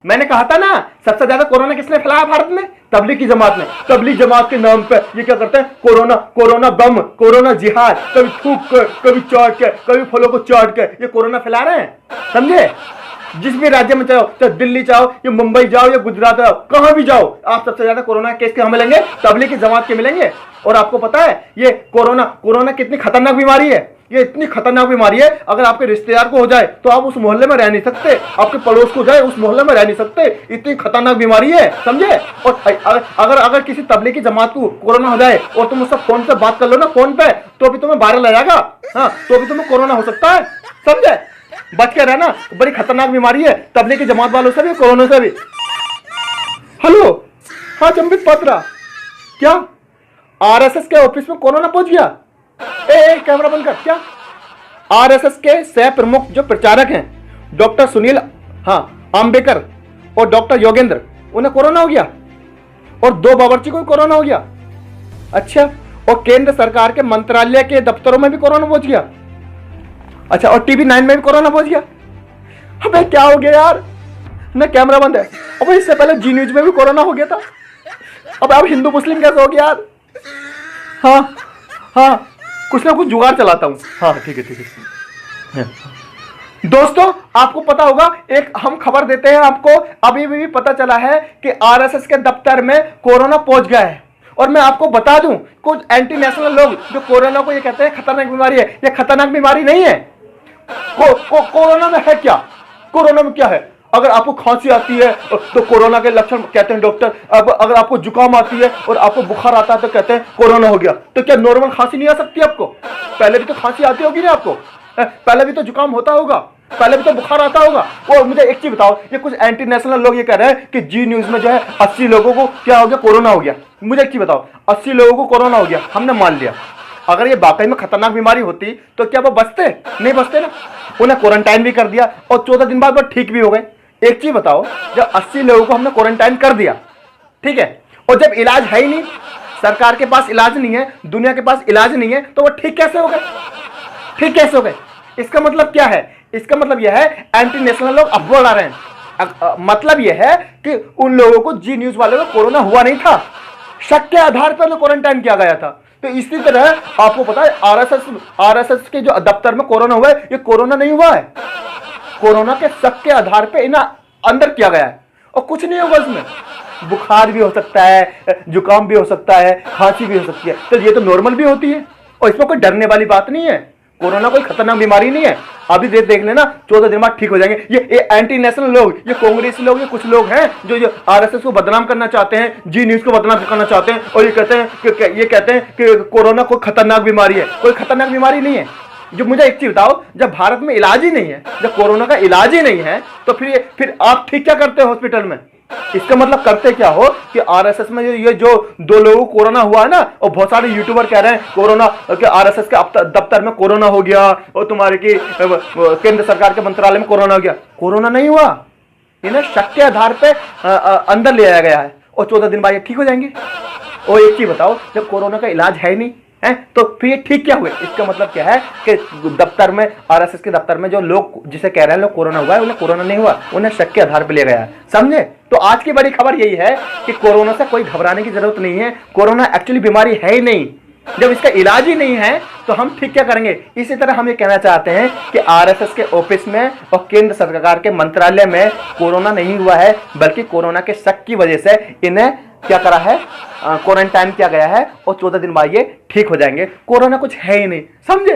मैंने कहा था ना, सबसे ज्यादा कोरोना किसने फैलाया भारत में? तबलीग की जमात ने। तबलीग जमात के नाम पे ये क्या करते हैं? कोरोना, कोरोना बम, कोरोना जिहाद, कभी थूक कर, कभी चाट के, कभी फलों को चाट के ये कोरोना फैला रहे हैं, समझे? जिस भी राज्य में जाओ, चाहे दिल्ली जाओ या मुंबई जाओ या गुजरात जाओ, कहां भी जाओ, आप सबसे ज्यादा कोरोना केस के मिलेंगे तबलीग की जमात के मिलेंगे। और आपको पता है ये कोरोना कितनी खतरनाक बीमारी है? ये इतनी खतरनाक बीमारी है, अगर आपके रिश्तेदार को हो जाए तो आप उस मोहल्ले में रह नहीं सकते, आपके पड़ोस को जाए उस मोहल्ले में रह नहीं सकते, इतनी खतरनाक बीमारी है, समझे? और अगर किसी तबलीग की जमात को कोरोना हो जाए और तुम उससे फोन पे बात कर लो ना, फोन पे, तो भी तुम्हें वायरल आ जाएगा। हाँ, तो भी तुम्हें कोरोना हो सकता है, समझे? बच के रहना, बड़ी खतरनाक बीमारी है तबलीग की जमात वालों से भी, कोरोना से भी। हेलो, हाँ चंबित पात्रा, क्या आरएसएस के ऑफिस में कोरोना पहुंच गया? कैमरा बंद कर। क्या आरएसएस के सह प्रमुख जो प्रचारक हैं, डॉक्टर सुनील आम्बेकर और डॉक्टर योगेंद्र, उन्हें कोरोना हो गया? और 2 बावर्ची को भी कोरोना हो गया? अच्छा, और केंद्र सरकार के मंत्रालय के दफ्तरों में भी कोरोना पहुंच गया? अच्छा, और टीवी 9 में भी कोरोना पहुंच गया? अबे क्या हो गया यार, ना कैमरा बंद है। अब इससे पहले जी न्यूज में भी कोरोना हो गया था। अब हिंदू मुस्लिम कैसे हो गया यार? हाँ, कुछ ना कुछ जुगाड़ चलाता हूं। हाँ ठीक है। दोस्तों, आपको पता होगा, एक हम खबर देते हैं आपको, अभी भी पता चला है कि आरएसएस के दफ्तर में कोरोना पहुंच गया है। और मैं आपको बता दूं, कुछ एंटी नेशनल लोग जो कोरोना को ये कहते हैं खतरनाक बीमारी है, ये खतरनाक बीमारी नहीं है। कोरोना में है क्या? कोरोना में क्या है? अगर आपको खांसी आती है तो कोरोना के लक्षण कहते हैं डॉक्टर। अगर आपको जुकाम आती है और आपको बुखार आता है तो कहते हैं कोरोना हो गया। तो क्या नॉर्मल खांसी नहीं आ सकती आपको? पहले भी तो खांसी आती होगी ना आपको, पहले भी तो जुकाम होता होगा, पहले भी तो बुखार आता होगा। और मुझे एक चीज बताओ, ये कुछ एंटी नेशनल लोग ये कह रहे हैं कि जी न्यूज में जो है 80 लोगों को क्या हो गया? कोरोना हो गया। मुझे एक चीज बताओ, 80 लोगों को कोरोना हो गया, हमने मान लिया। अगर ये वाकई में खतरनाक बीमारी होती तो क्या वो बचते? नहीं बचते ना। उन्हें क्वारंटाइन भी कर दिया और 14 दिन बाद वो ठीक भी हो गए। एक चीज बताओ, जब 80 लोगों को हमने क्वारंटाइन कर दिया, ठीक है, और जब इलाज है ही नहीं, सरकार के पास इलाज नहीं है, दुनिया के पास इलाज नहीं है, तो वो ठीक कैसे हो गए? ठीक कैसे हो गए? इसका मतलब क्या है? इसका मतलब यह है एंटी नेशनल लोग अफवाह उड़ा रहे हैं। मतलब यह है कि उन लोगों को जी न्यूज वालों को कोरोना हुआ नहीं था, शक के आधार पर उन्हें क्वारंटाइन किया गया था। तो इसी तरह आपको पता है आरएसएस के जो दफ्तर में कोरोना हुआ है, ये कोरोना नहीं हुआ है, कोरोना के शक के आधार पे इन्हें अंदर किया गया है। और कुछ नहीं होगा इसमें, बुखार भी हो सकता है, जुकाम भी हो सकता है, खांसी भी हो सकती है, तो ये तो नॉर्मल भी होती है और इसमें कोई डरने वाली बात नहीं है। कोरोना कोई खतरनाक बीमारी नहीं है। अभी देख लेना, 14 दिन बाद ठीक हो जाएंगे। ये एंटी नेशनल लोग, ये कांग्रेसी लोग, ये कुछ लोग हैं जो आरएसएस को बदनाम करना चाहते हैं, जी न्यूज को बदनाम करना चाहते हैं और ये कहते हैं कि कोरोना कोई खतरनाक बीमारी है। कोई खतरनाक बीमारी नहीं है। जो मुझे एक चीज बताओ, जब भारत में इलाज ही नहीं है, जब कोरोना का इलाज ही नहीं है, तो फिर आप ठीक क्या करते हो हॉस्पिटल में? इसका मतलब करते क्या हो कि आरएसएस में ये जो 2 लोगों को कोरोना हुआ है ना, और बहुत सारे यूट्यूबर कह रहे हैं कोरोना के आरएसएस के दफ्तर में कोरोना हो गया और तुम्हारे की केंद्र सरकार के मंत्रालय में कोरोना हो गया। कोरोना नहीं हुआ, इन्हें शक के आधार पे अंदर ले आया गया है और 14 दिन बाद ये ठीक हो जाएंगे। और एक चीज बताओ, जब कोरोना का इलाज है ही नहीं है तो फिर ये ठीक क्या हुए? इसका मतलब क्या है कि दफ्तर में, आरएसएस के दफ्तर में जो लोग जिसे कह रहे हैं लोग कोरोना हुआ है, उन्हें कोरोना नहीं हुआ, उन्हें शक के आधार पर ले गया है, समझे? तो आज की बड़ी खबर यही है कि कोरोना से कोई घबराने की जरूरत नहीं है। कोरोना एक्चुअली बीमारी है ही नहीं। जब इसका इलाज ही नहीं है तो हम ठीक क्या करेंगे? इसी तरह हम ये कहना चाहते हैं कि आरएसएस के ऑफिस में और केंद्र सरकार के मंत्रालय में कोरोना नहीं हुआ है, बल्कि कोरोना के शक की वजह से इन्हें क्या करा है? क्वारंटाइन किया गया है और 14 दिन बाद ये ठीक हो जाएंगे। कोरोना कुछ है ही नहीं, समझे?